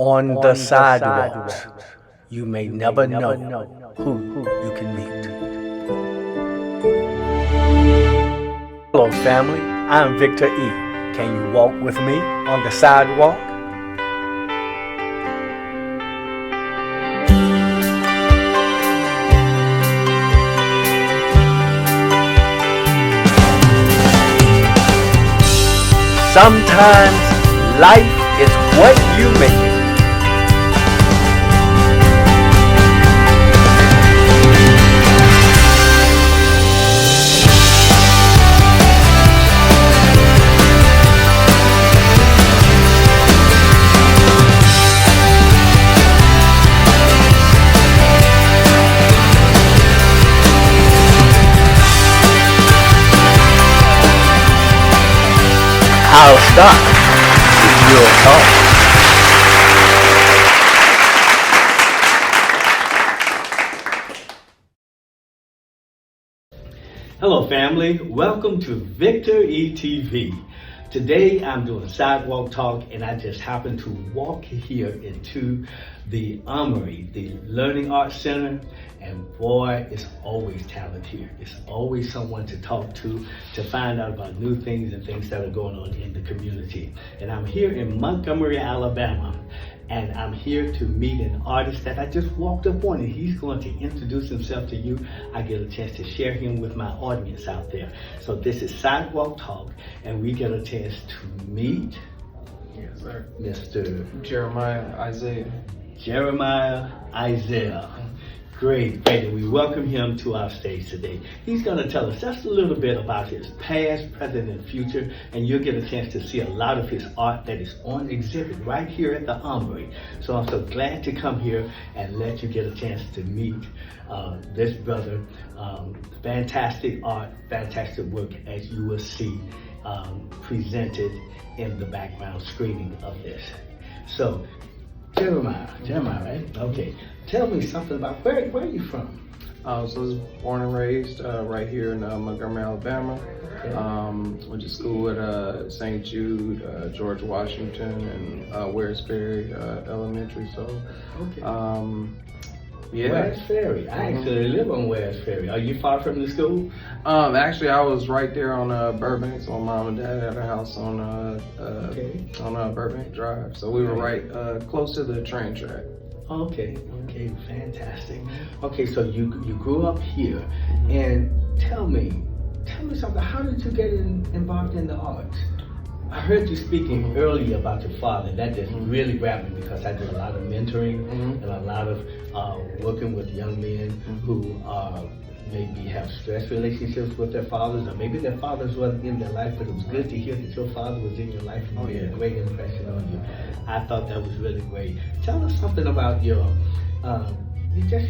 On the sidewalks, you may never know who you can meet. Hello, family. I'm Victor E. Can you walk with me on the sidewalk? Sometimes life is what you make it. I'll stop if you'll talk. Hello, family. Welcome to Victor E TV. Today I'm doing sidewalk talk, and I just happened to walk here into the Montgomery, the Learning Arts Center, and boy, it's always talent here. It's always someone to talk to find out about new things and things that are going on in the community. And I'm here in Montgomery, Alabama, and I'm here to meet an artist that I just walked up on, and he's going to introduce himself to you. I get a chance to share him with my audience out there. So this is Sidewalk Talk, and we get a chance to meet Mr. Jeremiah Ezell. Great. And we welcome him to our stage today. He's going to tell us just a little bit about his past, present, and future, and you'll get a chance to see a lot of his art that is on exhibit right here at the Montgomery. So I'm so glad to come here and let you get a chance to meet this brother. Fantastic art, fantastic work, as you will see presented in the background screening of this. So, Jeremiah, right? Okay. Tell me something about where are you from? So I was born and raised right here in Montgomery, Alabama. Okay. Went to school at St. Jude, George Washington, and Waresbury Elementary. So, Okay. Yeah. Wares Ferry. I actually live on Wares Ferry. Are you far from the school? Actually, I was right there on Burbank. So my mom and dad had a house on Burbank Drive. So we were right close to the train track. Okay, fantastic. Okay, so you grew up here, and tell me something. How did you get involved in the arts? I heard you speaking earlier about your father. That just really grabbed me because I do a lot of mentoring and a lot of working with young men who maybe have stress relationships with their fathers, or maybe their fathers wasn't in their life, but it was good to hear that your father was in your life and made a great impression on you. I thought that was really great. Tell us something about your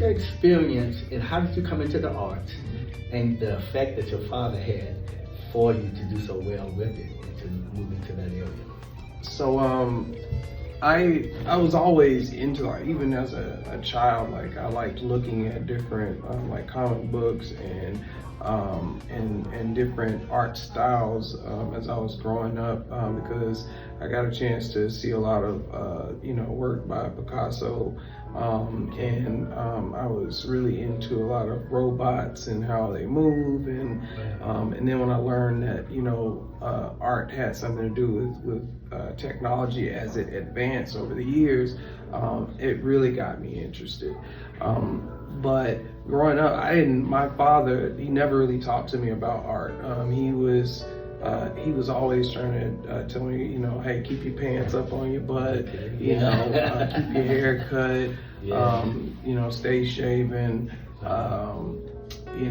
experience, and how did you come into the arts, and the effect that your father had for you to do so well with it and to move into that area. So I was always into art, even as a child. Like I liked looking at different like comic books and different art styles as I was growing up, because I got a chance to see a lot of work by Picasso, and I was really into a lot of robots and how they move, and then when I learned that art had something to do with technology as it advanced over the years, it really got me interested. But growing up, my father, he never really talked to me about art. He was always trying to tell me, hey, keep your pants up on your butt, keep your hair cut, stay shaven, you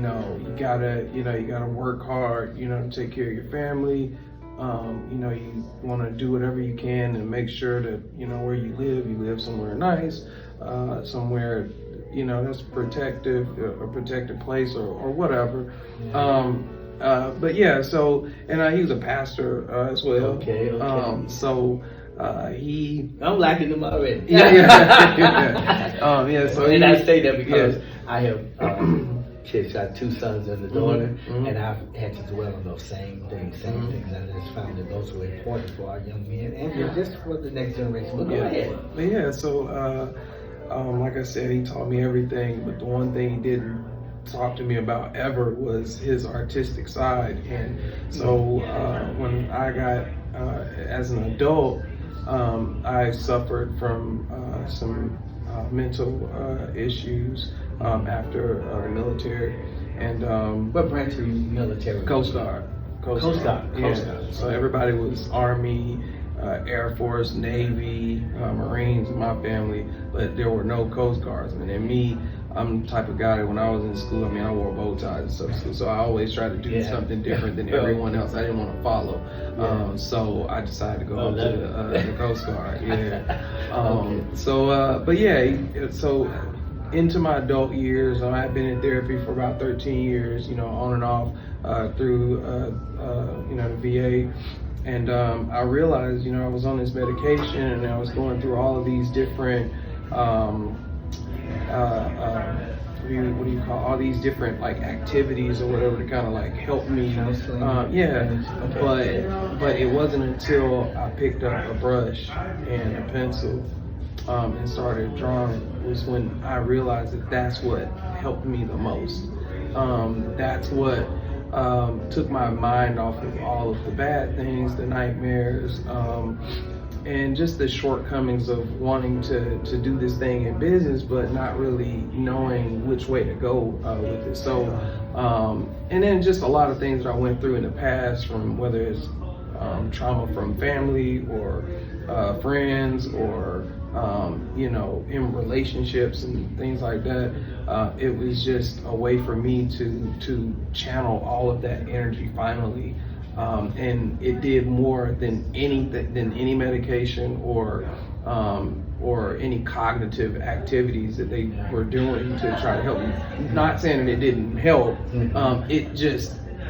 gotta work hard, to take care of your family. You want to do whatever you can and make sure that, where you live somewhere nice, somewhere, that's protective, a protected place or whatever. But yeah, so, and he was a pastor as well. Okay. So I'm liking him already. Yeah. So and I say that because I have kids got 2 sons and a daughter, and I've had to dwell on those same things. And I just found that those were important for our young men and just for the next generation. But go ahead. Yeah, so like I said, he taught me everything, but the one thing he didn't talk to me about ever was his artistic side. And so when I got, as an adult, I suffered from some mental issues after the military. And what branch are you military? Coast Guard. Coast Guard. Yeah. So everybody was Army, Air Force, Navy, Marines in my family, but there were no Coast Guardsmen. And me, I'm the type of guy that when I was in school, I mean, I wore bow ties and stuff, so I always tried to do something different than everyone else. I didn't want to follow, so I decided to go to the Coast Guard. So into my adult years, I've been in therapy for about 13 years, on and off through the VA. And I realized, I was on this medication and I was going through all of these different, what do you call all these different like activities or whatever to kind of like help me. But it wasn't until I picked up a brush and a pencil and started drawing was when I realized that that's what helped me the most. That's what took my mind off of all of the bad things, the nightmares, and just the shortcomings of wanting to do this thing in business, but not really knowing which way to go with it. So, and then just a lot of things that I went through in the past, from whether it's trauma from family or friends or in relationships and things like that. It was just a way for me to channel all of that energy finally, and it did more than any medication or any cognitive activities that they were doing to try to help me. Not saying that it didn't help,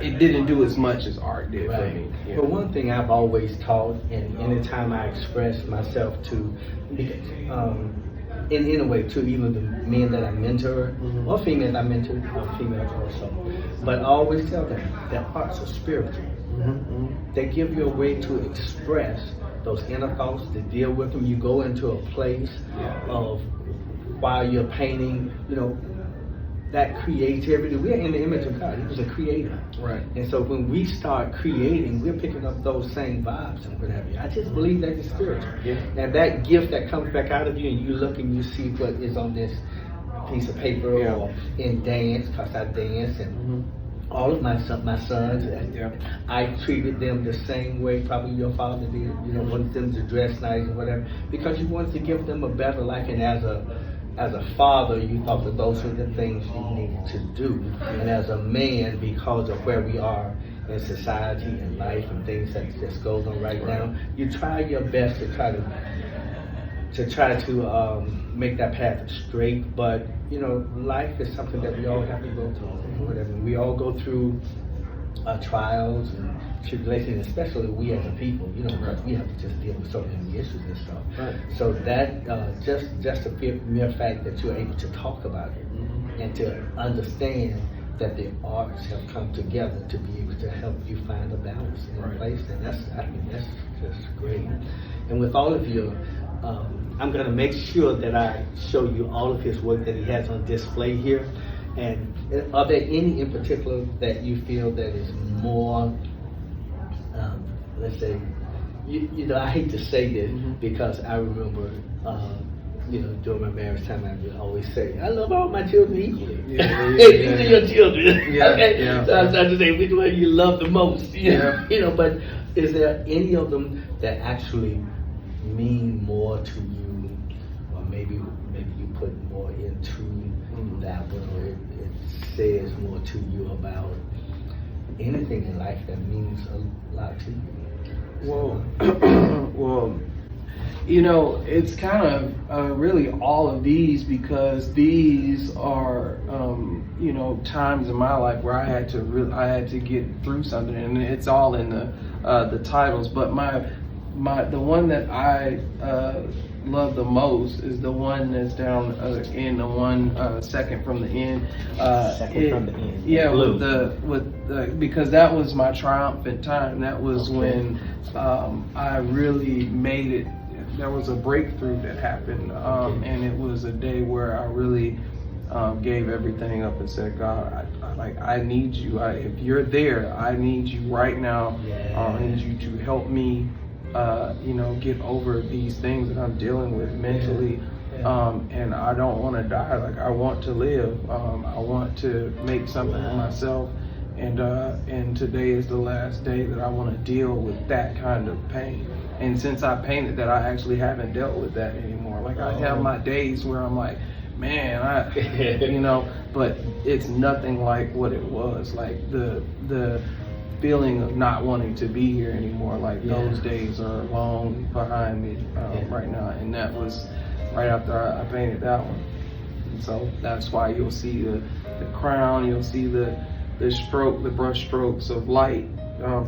it didn't do as much as art did for me. Yeah. But one thing I've always taught, and anytime I express myself to, in a way, to even the men that I mentor, or females I mentor, or females also, but I always tell them that arts are spiritual. They give you a way to express those inner thoughts, to deal with them. You go into a place of, while you're painting, that creativity. We're in the image of God. He was a creator. Right. And so when we start creating, we're picking up those same vibes and what have you. I just believe that is spiritual. Yeah. And that gift that comes back out of you, and you look and you see what is on this piece of paper or in dance, because I dance, and all of my sons, I treated them the same way probably your father did. Wanted them to dress nice and whatever, because you wanted to give them a better life. And as a father, you thought that those were the things you needed to do. And as a man, because of where we are in society and life and things that just goes on right now, you try your best to try to make that path straight. But life is something that we all have to go through. Whatever, we all go through trials and tribulations, especially we as a people, because we have to just deal with so many issues and stuff. Right. So that just the mere fact that you're able to talk about it and to understand that the arts have come together to be able to help you find a balance in a place, and I think that's just great. And with all of you, I'm going to make sure that I show you all of his work that he has on display here. And are there any in particular that you feel that is more, let's say, I hate to say this because I remember, during my marriage time, I would always say, I love all my children equally. These are your children. So I started to say, which one you love the most? But is there any of them that actually mean more to you, or maybe you put more into that one, or it says more to you about anything in life that means a lot to you? Well, it's kind of really all of these, because these are times in my life where I had to get through something, and it's all in the titles. But the one that I love the most is the one that's down in the one second from the end. Second from the end. Yeah, Blue. with the because that was my triumphant time. That was when I really made it. There was a breakthrough that happened, and it was a day where I really gave everything up and said, God, I need you. If you're there, I need you right now. I need you to help me, get over these things that I'm dealing with mentally. And I don't want to die. Like, I want to live. I want to make something of myself. And today is the last day that I want to deal with that kind of pain. And since I painted that, I actually haven't dealt with that anymore. Like, I have my days where I'm like, man, but it's nothing like what it was. Like the feeling of not wanting to be here anymore. Like those days are long behind me right now, and that was right after I painted that one. And so that's why you'll see the crown, you'll see the brush strokes of light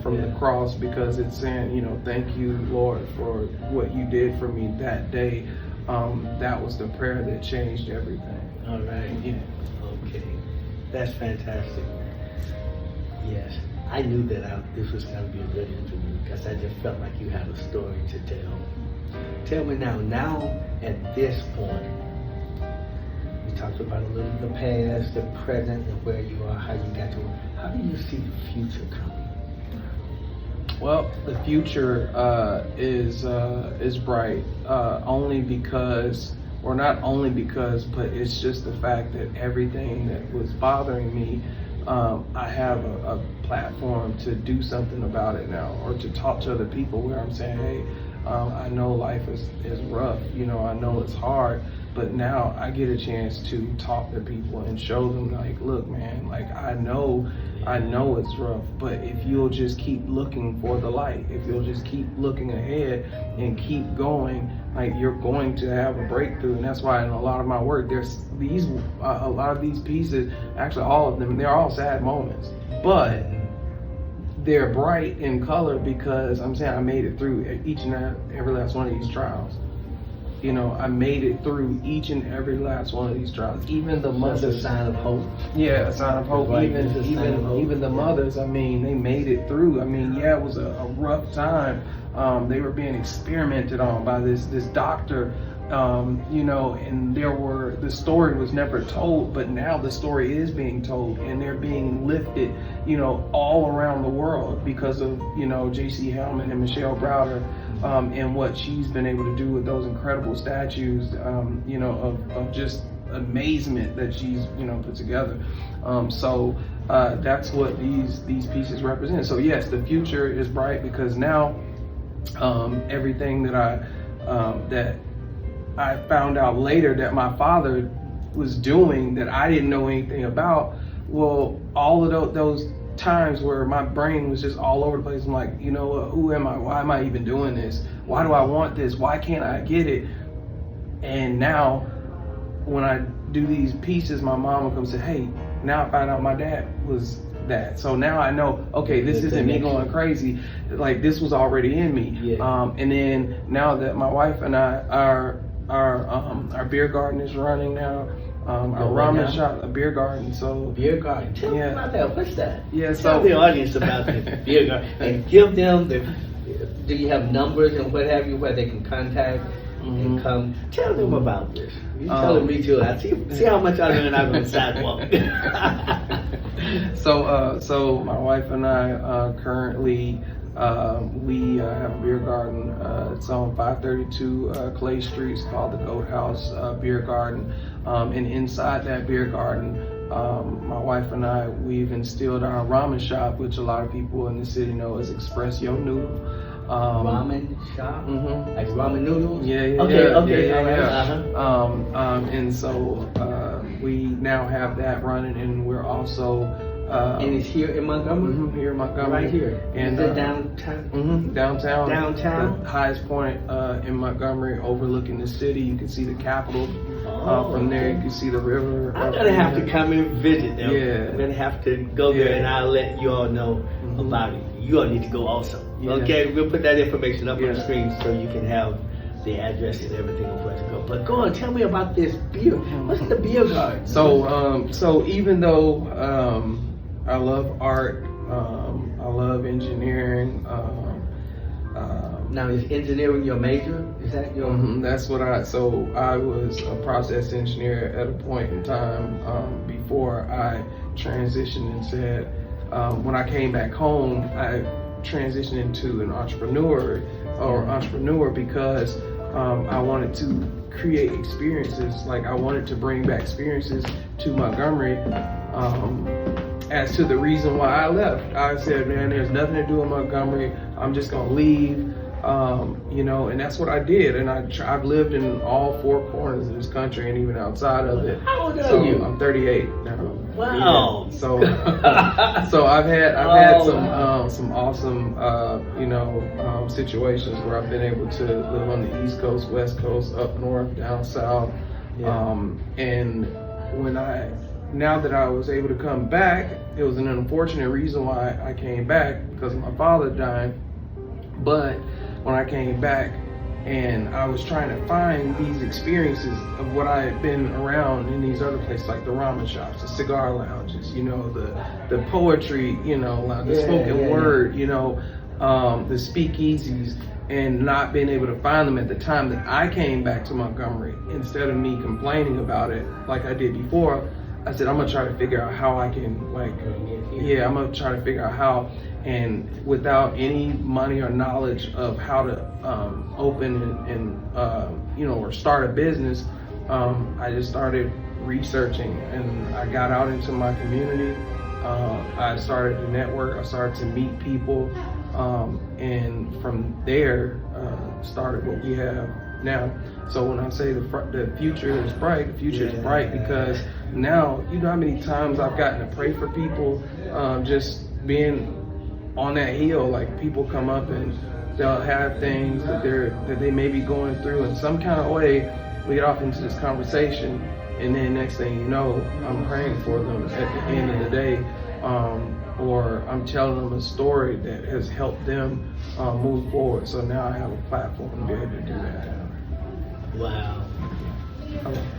from the cross, because it's saying, thank you, Lord, for what you did for me that day. That was the prayer that changed everything. All right. Yeah. Okay. That's fantastic. Yes. I knew that this was going to be a good interview because I just felt like you had a story to tell. Tell me now at this point, we talked about a little the past, the present, and where you are, how you got to it. How do you see the future coming? Well, the future is bright, only because, or not only because, but it's just the fact that everything that was bothering me, I have a platform to do something about it now, or to talk to other people where I'm saying, hey, I know life is rough, I know it's hard, but now I get a chance to talk to people and show them, like, look, man, like, I know it's rough, but if you'll just keep looking for the light, if you'll just keep looking ahead and keep going, like, you're going to have a breakthrough. And that's why in a lot of my work, there's a lot of these pieces, actually all of them, they're all sad moments, but they're bright in color because I'm saying I made it through each and every last one of these trials. I made it through each and every last one of these trials. Even the mothers. That's a sign of hope. Yeah, a sign of hope. Right. Even the mothers, they made it through. It was a rough time. They were being experimented on by this doctor, and the story was never told, but now the story is being told, and they're being lifted, all around the world because of, J.C. Hellman and Michelle Browder, and what she's been able to do with those incredible statues, of just amazement that she's, put together. So that's what these pieces represent. So yes, the future is bright because now everything that I found out later that my father was doing that I didn't know anything about, well, all of those times where my brain was just all over the place, I'm like, who am I? Why am I even doing this? Why do I want this? Why can't I get it? And now when I do these pieces, my mom will come say, hey, now I found out my dad was that. So now I know, okay, this isn't me going crazy. Like, this was already in me. Yeah. And then now that my wife and I our beer garden is running now. Our ramen shop, a beer garden. So beer garden. Tell me about that. What's that? Yeah. Tell the audience about the beer garden and give them do you have numbers and what have you where they can contact and come? Tell them about this. You telling me too. I see how much I learned out on the sidewalk. So my wife and I currently we have a beer garden. It's on 532 Clay Street. It's called the Goat House Beer Garden. And inside that beer garden, my wife and I, we've instilled our ramen shop, which a lot of people in the city know as Express Yo Noodle. Ramen shop? Mm-hmm. Like ramen noodles? Yeah. Okay. And so we now have that running, and we're also and it's here in Montgomery? Mm-hmm, here in Montgomery. Right here. And is it downtown? Mm-hmm, downtown. Downtown? The highest point in Montgomery, overlooking the city. You can see the Capitol. From there, you can see the river. I'm going to have to come and visit them. Yeah. I'm going to have to go there, and I'll let you all know about it. You all need to go also. Yeah. Okay, we'll put that information up on the screen so you can have the address and everything of where to go. But go on, tell me about this beer. What's the beer garden? So even though I love art, I love engineering. Now, is engineering your major? Is that your? That's what So I was a process engineer at a point in time before I transitioned and said, when I came back home, I transitioned into an entrepreneur because I wanted to create experiences. Like I wanted to bring back experiences to Montgomery. As to the reason why I left, I said, man, there's nothing to do in Montgomery. I'm just gonna leave. And that's what I did. And I've lived in all four corners of this country and even outside of it. How old are you? I'm 38 now. Wow. Yeah. So I've had some awesome situations where I've been able to live on the East Coast, West Coast, up north, down south. Yeah. And now that I was able to come back, it was an unfortunate reason why I came back because my father died. But when I came back and I was trying to find these experiences of what I had been around in these other places, like the ramen shops, the cigar lounges, the poetry, the spoken word, the speakeasies, and not being able to find them at the time that I came back to Montgomery. Instead of me complaining about it like I did before, I said, I'm gonna try to figure out how I can I'm gonna try to figure out how, and without any money or knowledge of how to open or start a business, I just started researching and I got out into my community. I started to network, I started to meet people, and from there started what we have now. So when I say the future is bright, the future is bright because now, you know how many times I've gotten to pray for people, just being on that hill, like people come up and they'll have things that they may be going through in some kind of way. We get off into this conversation, and then next thing you know, I'm praying for them at the end of the day, or I'm telling them a story that has helped them move forward. So now I have a platform to be able to do that. Wow.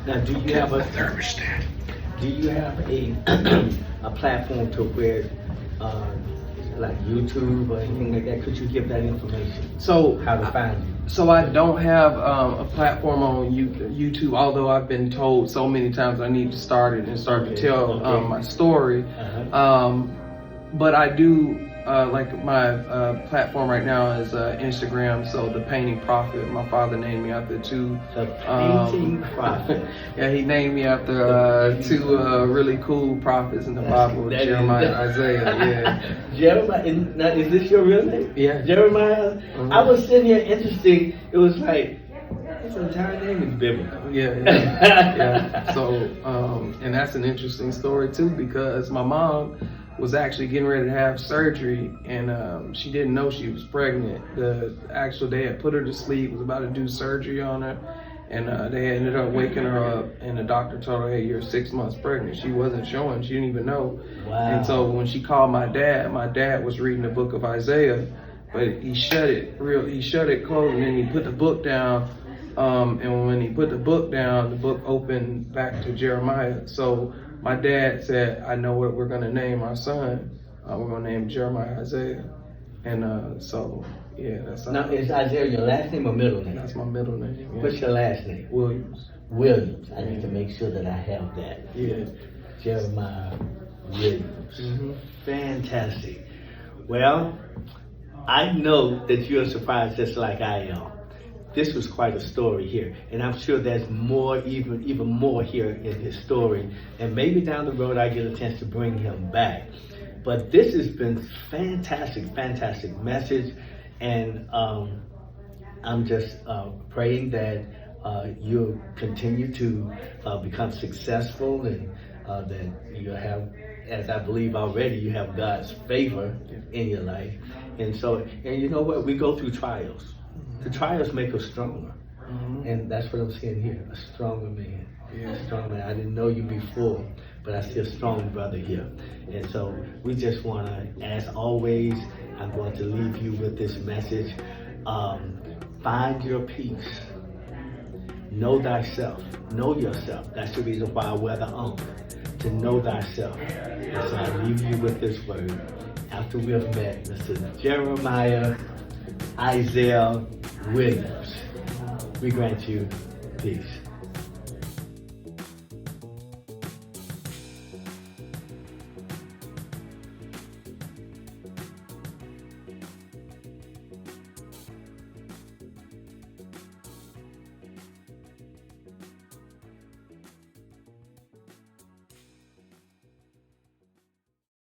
Now, do you have a thermostat? Do you have a platform to where, like YouTube or anything like that? Could you give that information? So how to find you? So I don't have a platform on YouTube, although I've been told so many times I need to start it and start to tell my story. But I do. Like my platform right now is Instagram, so the Painting Prophet. My father named me after two. The Painting Prophet. Yeah, he named me after two really cool prophets in the Bible, Jeremiah and Isaiah. Yeah. Jeremiah, is this your real name? Yeah. Jeremiah. I was sitting here interesting. It was like, his entire name is biblical. Yeah. So, and that's an interesting story too, because my mom was actually getting ready to have surgery, and she didn't know she was pregnant. The actual day had put her to sleep, was about to do surgery on her, and they ended up waking her up, and the doctor told her, hey, you're 6 months pregnant. She wasn't showing, she didn't even know. Wow. And so when she called my dad was reading the book of Isaiah, but he shut it closed, and then he put the book down, and when he put the book down, the book opened back to Jeremiah. So my dad said, I know what we're going to name our son. We're going to name Jeremiah Ezell. And so, yeah, that's Now, is Isaiah your last name or middle name? That's my middle name. Yeah. What's your last name? Williams. Williams. I need to make sure that I have that. Yeah. Jeremiah Williams. Mm-hmm. Fantastic. Well, I know that you're surprised just like I am. This was quite a story here, and I'm sure there's more, even more here in his story, and maybe down the road I get a chance to bring him back. But this has been fantastic message, and I'm just praying that you'll continue to become successful, and that you'll have, as I believe already, you have God's favor in your life. And so, and you know what, we go through trials. The trials make us stronger. Mm-hmm. And that's what I'm seeing here, a stronger man. Yeah. A stronger man. I didn't know you before, but I see a strong brother here. And so we just want to, as always, I'm going to leave you with this message. Find your peace. Know thyself. Know yourself. That's the reason why I wear the armor. To know thyself. And so I leave you with this word. After we have met Mr. Jeremiah Ezell Williams, we grant you peace.